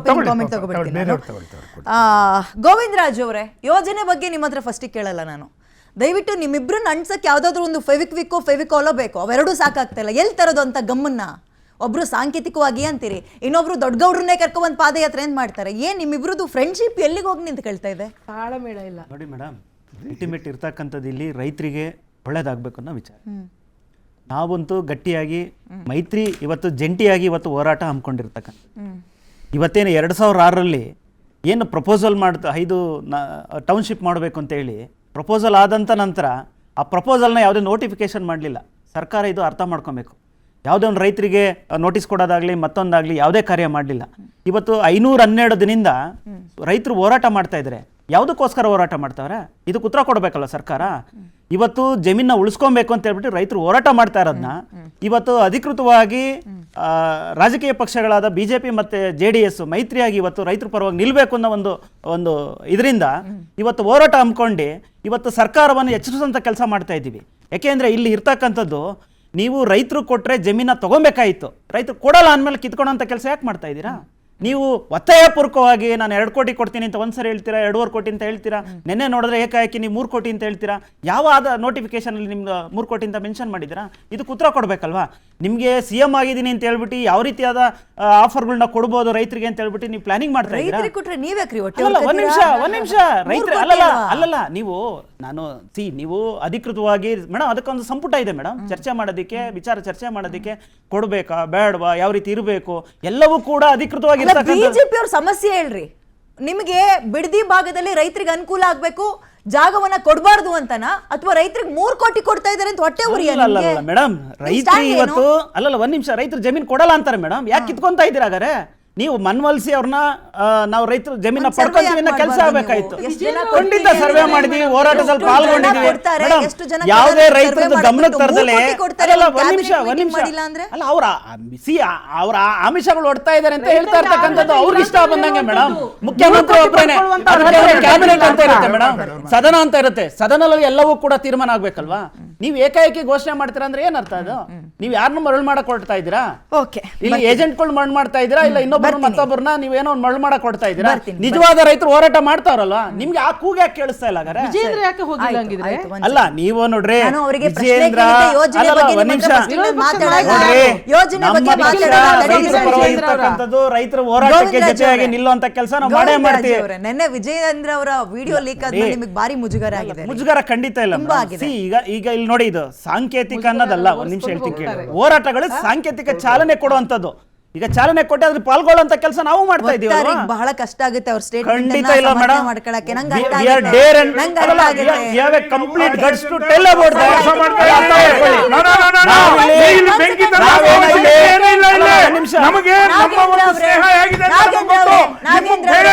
Comment ತಗೋಬಿಡ್ತೀನಿ ನಾನು. ಗೋವಿಂದರಾಜ್ ಅವರೇ, ಯೋಜನೆ ಬಗ್ಗೆ ನಿಮ್ಮ ಹತ್ರ ಫಸ್ಟ್ ಕೇಳಲ್ಲ ನಾನು. ದಯವಿಟ್ಟು ನಿಮ್ಮಿಬ್ರನ್ನ ಅಂಟ್ಸಕ್ಕೆ ಯಾವ್ದಾದ್ರು ಒಂದು ಫೆವಿಕಾಲೋ ಬೇಕು, ಅವೆರಡೂ ಸಾಕಾಗ್ತಿಲ್ಲ. ಎಲ್ಲಿ ತರೋದು ಅಂತ ಗಮ್ಮನ್ನ? ಒಬ್ರು ಸಾಂಕೇತಿಕವಾಗಿ ಅಂತೀರಿ, ಇನ್ನೊಬ್ರು ದೊಡ್ಡಗೌಡ್ರನ್ನೇ ಕರ್ಕೊಂಡ್ ಪಾದಯಾತ್ರೆ ಅಂತ ಮಾಡ್ತಾರೆ. ಏನ್ ನಿಮ್ಮಿಬ್ರದ್ದು ಫ್ರೆಂಡ್ಶಿಪ್ ಎಲ್ಲಿಗೆ ಹೋಗಿ ನಿಂತ ಕೇಳ್ತಾ ಇದೆ? ತಾಳಮೇಳ ಇಲ್ಲ ನೋಡಿ ಮೇಡಮ್, ಅಲ್ಟಿಮೇಟ್ ಇರ್ತಕ್ಕಂಥದ್ದು ಇಲ್ಲಿ ರೈತರಿಗೆ ಒಳ್ಳೇದಾಗಬೇಕು ಅನ್ನೋ ವಿಚಾರ. ನಾವಂತೂ ಗಟ್ಟಿಯಾಗಿ ಮೈತ್ರಿ ಇವತ್ತು ಜಂಟಿಯಾಗಿ ಇವತ್ತು ಹೋರಾಟ ಹಮ್ಮಿಕೊಂಡಿರ್ತಕ್ಕಂಥ ಇವತ್ತೇನು 2006ರಲ್ಲಿ ಏನು ಪ್ರಪೋಸಲ್ ಮಾಡ್ತಾ 5 ಟೌನ್ಶಿಪ್ ಮಾಡಬೇಕು ಅಂತೇಳಿ ಪ್ರಪೋಸಲ್ ಆದಂಥ ನಂತರ ಆ ಪ್ರಪೋಸಲ್ನ ಯಾವುದೇ ನೋಟಿಫಿಕೇಶನ್ ಮಾಡಲಿಲ್ಲ ಸರ್ಕಾರ. ಇದು ಅರ್ಥ ಮಾಡ್ಕೊಬೇಕು. ಯಾವುದೇ ಒಂದು ರೈತರಿಗೆ ನೋಟಿಸ್ ಕೊಡೋದಾಗಲಿ ಮತ್ತೊಂದಾಗಲಿ ಯಾವುದೇ ಕಾರ್ಯ ಮಾಡಲಿಲ್ಲ. ಇವತ್ತು 512 ದಿನದಿಂದ ರೈತರು ಹೋರಾಟ ಮಾಡ್ತಾ ಇದ್ದಾರೆ. ಯಾವುದಕ್ಕೋಸ್ಕರ ಹೋರಾಟ ಮಾಡ್ತಾವ್ರೆ? ಇದಕ್ಕೆ ಉತ್ತರ ಕೊಡಬೇಕಲ್ಲ ಸರ್ಕಾರ. ಇವತ್ತು ಜಮೀನ ಉಳಿಸ್ಕೊಬೇಕು ಅಂತ ಹೇಳ್ಬಿಟ್ಟು ರೈತರು ಹೋರಾಟ ಮಾಡ್ತಾ ಇರೋದನ್ನ ಇವತ್ತು ಅಧಿಕೃತವಾಗಿ ರಾಜಕೀಯ ಪಕ್ಷಗಳಾದ BJP ಮತ್ತು JDS ಮೈತ್ರಿಯಾಗಿ ಇವತ್ತು ರೈತರ ಪರವಾಗಿ ನಿಲ್ಲಬೇಕು ಅನ್ನೋ ಒಂದು ಇದರಿಂದ ಇವತ್ತು ಹೋರಾಟ ಹಮ್ಮಿಕೊಂಡು ಇವತ್ತು ಸರ್ಕಾರವನ್ನು ಎಚ್ಚರಿಸುವಂಥ ಕೆಲಸ ಮಾಡ್ತಾ ಇದ್ದೀವಿ. ಯಾಕೆಂದರೆ ಇಲ್ಲಿ ಇರ್ತಕ್ಕಂಥದ್ದು ನೀವು ರೈತರು ಕೊಟ್ಟರೆ ಜಮೀನ ತೊಗೊಬೇಕಾಯಿತು, ರೈತರು ಕೊಡಲ್ಲ ಅಂದಮೇಲೆ ಕಿತ್ಕೊಳ್ಳೋಂಥ ಕೆಲಸ ಯಾಕೆ ಮಾಡ್ತಾ ಇದ್ದೀರಾ? ನೀವು ಒತ್ತಾಯಪೂರ್ವಕವಾಗಿ ನಾನು 2 ಕೋಟಿ ಕೊಡ್ತೀನಿ ಅಂತ ಒಂದ್ಸರಿ ಹೇಳ್ತೀರಾ, 2.5 ಕೋಟಿ ಅಂತ ಹೇಳ್ತೀರಾ. ನೆನ್ನೆ ನೋಡಿದ್ರೆ ಏಕಾಏಕಿ ನೀವು 3 ಕೋಟಿ ಅಂತ ಹೇಳ್ತೀರಾ. ಯಾವ ನೋಟಿಫಿಕೇಶನಲ್ಲಿ ನಿಮ್ಗೆ 3 ಕೋಟಿ ಅಂತ ಮೆನ್ಷನ್ ಮಾಡಿದ್ದೀರಾ? ಇದಕ್ಕೆ ಉತ್ತರ ಕೊಡಬೇಕಲ್ವಾ? ನಿಮಗೆ CM ಆಗಿದ್ದೀನಿ ಅಂತ ಹೇಳ್ಬಿಟ್ಟು ಯಾವ ರೀತಿಯಾದ ಆಫರ್ಗಳನ್ನ ಕೊಡ್ಬೋದು ರೈತರಿಗೆ ಅಂತ ಹೇಳ್ಬಿಟ್ಟು ನೀವು ಪ್ಲಾನಿಂಗ್ ಮಾಡ್ತಾ ಇದ್ದೀರಾ? ಒಂದ್ ನಿಮಿಷ ರೈತರು ಅಲ್ಲಲ್ಲ ನೀವು ನೀವು ಅಧಿಕೃತವಾಗಿ ಮೇಡಮ್ ಅದಕ್ಕೊಂದು ಸಂಪುಟ ಇದೆ ಮೇಡಮ್, ಚರ್ಚೆ ಮಾಡೋದಕ್ಕೆ, ವಿಚಾರ ಚರ್ಚೆ ಮಾಡೋದಕ್ಕೆ, ಕೊಡ್ಬೇಕಾ ಬೇಡವಾ, ಯಾವ ರೀತಿ ಇರಬೇಕು ಎಲ್ಲವೂ ಕೂಡ ಅಧಿಕೃತವಾಗಿ. BJP ಅವ್ರ ಸಮಸ್ಯೆ ಹೇಳ್ರಿ, ನಿಮಗೆ ಬಿಡದಿ ಭಾಗದಲ್ಲಿ ರೈತರಿಗೆ ಅನುಕೂಲ ಆಗ್ಬೇಕು, ಜಾಗವನ್ನ ಕೊಡಬಾರ್ದು ಅಂತನಾ, ಅಥವಾ ರೈತರಿಗೆ 3 ಕೋಟಿ ಕೊಡ್ತಾ ಇದಾರೆ ಅಂತ ಹೊಟ್ಟೆ ಉರಿ? ಮೇಡಮ್ ರೈತರು ಇವತ್ತು ಒಂದ್ ನಿಮಿಷ ರೈತರು ಜಮೀನ್ ಕೊಡಲ್ಲ ಅಂತಾರೆ ಮೇಡಮ್. ಯಾಕೆ ಕಿತ್ಕೊಂತ ಇದ್ದೀರಾ? ಹಾಗಾದ್ರೆ ನೀವು ಮನವೊಲಿಸಿ ಅವ್ರನ್ನ ನಾವು ರೈತರು ಜಮೀನ ಪಡ್ಕೊಂತೀವಿ ಅನ್ನೋ ಕೆಲಸ ಆಗಬೇಕಾಯ್ತು. ಖಂಡಿತ ಸರ್ವೆ ಮಾಡಿದ್ವಿ, ಹೋರಾಟದಲ್ಲಿ ಪಾಲ್ಗೊಂಡಿದ್ವಿ. ಯಾವುದೇ ರೈತರದ್ದು ಗಮನಕ್ಕೆ ತರದಲ್ಲೇ ಒಂದ್ ನಿಮಿಷ ಅಲ್ಲ ಅವ್ರ ಆಮಿಷಗಳು ಹೊಡ್ತಾ ಇದಾರೆ ಅಂತ ಹೇಳ್ತಾ ಇರ್ತಕ್ಕಂಥದ್ದು ಅವ್ರಿಗೆ ಇಷ್ಟ ಬಂದಂಗೆ ಮೇಡಮ್. ಮುಖ್ಯಮಂತ್ರಿ ಒಬ್ಬರೇನೆ, ಕ್ಯಾಬಿನೆಟ್ ಅಂತ ಇರುತ್ತೆ ಮೇಡಮ್, ಸದನ ಅಂತ ಇರುತ್ತೆ. ಸದನದಲ್ಲಿ ಎಲ್ಲವೂ ಕೂಡ ತೀರ್ಮಾನ ಆಗ್ಬೇಕಲ್ವಾ? ನೀವು ಏಕಾಏಕಿ ಘೋಷಣೆ ಮಾಡ್ತೀರಾ ಅಂದ್ರೆ ಏನ್ ಅರ್ಥ ಅದು? ನೀವು ಯಾರನ್ನ ಮರಳು ಮಾಡಕ್ ಕೊಡ್ತಾ ಇದ್ದೀರಾ? ಇಲ್ಲಿ ಏಜೆಂಟ್ಗಳು ಮರಳು ಮಾಡ್ತಾ ಇದ್ದೀರಾ, ಇಲ್ಲ ಇನ್ನೊಬ್ಬ ಮತ್ತೊಬ್ಬರನ್ನ ನೀವೇನೋ ಒಂದು ಮರಳು ಮಾಡಕ್ ಕೊಡ್ತಾ ಇದ್ದೀರಾ? ನಿಜವಾದ ರೈತರು ಹೋರಾಟ ಮಾಡ್ತಾರಲ್ವಾ? ನಿಮ್ಗೆ ಆ ಕೂಗ ಯಾಕೆ ಕೇಳಿಸ್ತಾ ಇಲ್ಲ? ವಿಜೇಂದ್ರ ಯಾಕೆ ಹೋಗಿಲ್ಲ ಹಂಗಿದ್ರೆ? ಅಲ್ಲ ನೀವು ನೋಡ್ರಿ ವಿಜೇಂದ್ರ ರೈತರ ಹೋರಾಟಕ್ಕೆ ಜೊತೆಯಾಗಿ ನಿಲ್ಲುವಂತ ಕೆಲಸ ನಾವು ಮಾಡೇ ಮಾಡ್ತೀವಿ. ನೆನ್ನೆ ವಿಜಯೇಂದ್ರ ಅವರ ವಿಡಿಯೋ ಲೀಕ್ ಆದ್ಮೇಲೆ ನಿಮಗೆ ಭಾರಿ ಮುಜುಗರ ಆಗಿದೆ. ಮುಜುಗರ ಖಂಡಿತ ಇಲ್ಲ. ಈಗ ಇಲ್ಲಿ ನೋಡಿ, ಇದು ಸಾಂಕೇತಿಕ ಅನ್ನೋದಲ್ಲ. ಒಂದ್ ನಿಮಿಷ ಹೇಳ್ತೀನಿ ಕೇಳಿ. ಹೋರಾಟಗಳು ಸಾಂಕೇತಿಕ ಚಾಲನೆ ಕೊಡುವಂತದ್ದು. ಈಗ ಚಾಲನೆ ಕೊಟ್ಟೆ ಅದ್ರ ಪಾಲ್ಗೊಳ್ಳುವಂತ ಕೆಲಸ ನಾವು ಮಾಡ್ತಾ ಇದೀವಿ. ಬಹಳ ಕಷ್ಟ ಆಗುತ್ತೆ ಅವ್ರ ಸ್ಟೇಟ್ ಖಂಡಿತ ಇಲ್ಲ madam. Complete guts to tell about ನಮಗೆ ನಮ್ಮ ಒಂದು ಸ್ನೇಹ ಹೇಗಿದೆ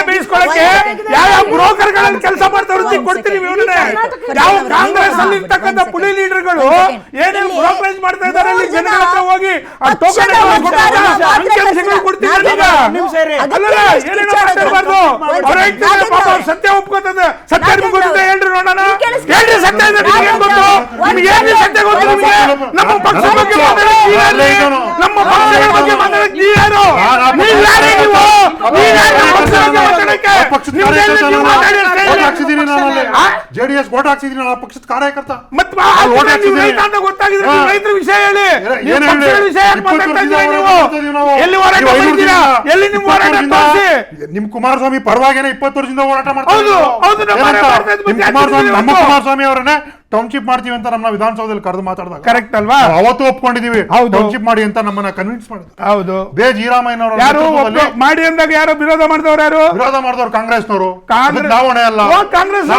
ಬೇಯಿಸ್ಕೊಳ್ಳಕ್ಕೆ ಯಾವ ಬ್ರೋಕರ್ಗಳನ್ನು ಕೆಲಸ ಮಾಡ್ತಾ ಕೊಡ್ತೀವಿ. ಯಾವ ಕಾಂಗ್ರೆಸ್ ಅಲ್ಲಿ ಇರ್ತಕ್ಕಂಥ ಪುಲಿ ಲೀಡರ್ಗಳು ಏನೇನು ಬ್ರೋಕರೇಜ್ ಮಾಡ್ತಾ ಇದ್ದಾರೆ ಅಲ್ಲಿ ಜನಗಳ ಹತ್ರ ಹೋಗಿ ಸತ್ಯ ಒಪ್ಕೋತದೆ. ಸತ್ಯ ಹೇಳ್ರಿ ನೋಡೋಣ, ಹೇಳ್ರಿ ಸತ್ಯ ಸತ್ಯ ಗೊತ್ತು ನಿಮಗೆ? ನಮ್ಮ ಪಕ್ಷ ಬಗ್ಗೆ ನಮ್ಮ ಪಕ್ಷಗಳ ಬಗ್ಗೆ ಮಾತಾಡಕ್ಕೆ ನೀವ್ಯಾರು? JDS ಓಟ್ ಹಾಕ್ಸಿದೀನಿ, ನಾನು ಪಕ್ಷದ ಕಾರ್ಯಕರ್ತ. ಗೊತ್ತಾಗಿದ್ರೆ ರೈತರ ವಿಷಯ ಹೇಳಿ. ನಿಮ್ ಕುಮಾರಸ್ವಾಮಿ ಪರವಾಗಿನೇ 20 ವರ್ಷದಿಂದ ಹೋರಾಟ ಮಾಡ್ತಾರೆ. ಕುಮಾರಸ್ವಾಮಿ ಅವರನ್ನೇ ಟೌನ್ಶಿಪ್ ಮಾಡ್ತೀವಿ ಅಂತ ನಮ್ಮ ವಿಧಾನಸೌಧದಲ್ಲಿ ಕರೆದು ಮಾತಾಡಿದಾಗ ಕರೆಕ್ಟ್ ಅಲ್ವಾ? ಅವತ್ತು ಒಪ್ಕೊಂಡಿದೀವಿ ಟೌನ್ಶಿಪ್ ಮಾಡಿ ಅಂತ ನಮ್ಮನ್ನ ಕನ್ವಿನ್ಸ್ ಮಾಡಿದ್ರು. ಹೌದು. ಜೀರಾಮಯ್ಯನವರು ಮಾಡಿ ಅಂದಾಗ ಯಾರು ವಿರೋಧ ಮಾಡಿದವರು? ಯಾರು ವಿರೋಧ ಮಾಡಿದವರು? ಕಾಂಗ್ರೆಸ್ನವರು. ದಾವಣೆ ಅಲ್ಲ, ಕಾಂಗ್ರೆಸ್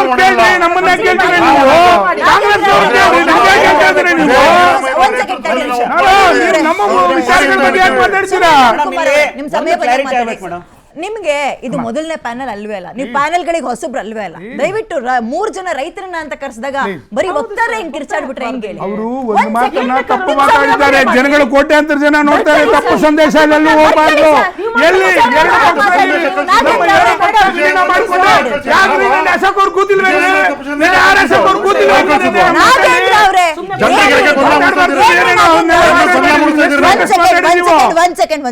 ನಿಮ್ಗೆ ಇದು ಮೊದಲನೇ ಪ್ಯಾನಲ್ ಅಲ್ವೇ ಅಲ್ಲ, ನೀವು ಪ್ಯಾನಲ್ ಗಳಿಗೆ ಹೊಸಬ್ರು ಅಲ್ವೇ ಅಲ್ಲ. ದಯವಿಟ್ಟು 3 ಜನ ರೈತರನ್ನ ಅಂತ ಕರೆಸಿದಾಗ ಬರೀ ಒತ್ತಾರೆ ಹೆಂಗ್ ಕಿರ್ಚಾಡ್ಬಿಟ್ರೆ ಹೆಂಗ್ ಹೇಳಿ? ಅವರು ಒಂದು ಮಾತನ್ನ ತಪ್ಪು ಮಾತಾಡಿದ್ದಾರೆ. ಜನಗಳು ಕೋಟ್ಯಾಂತರ ಜನ ನೋಡ್ತಾರೆ. ತಪ್ಪು ಸಂದೇಶ ಎಲ್ಲೂ ಹೋಗಬಾರ್ದು. ಎಲ್ಲಿ ಅಶೋಕ್ ಅವ್ರು ಕೂತಿಲ್ವೇ? ಅಶೋಕ್ ಅವ್ರು ಕೂತಿಲ್ವೇ? ಒಂದ್ ಸೆಕೆಂಡ್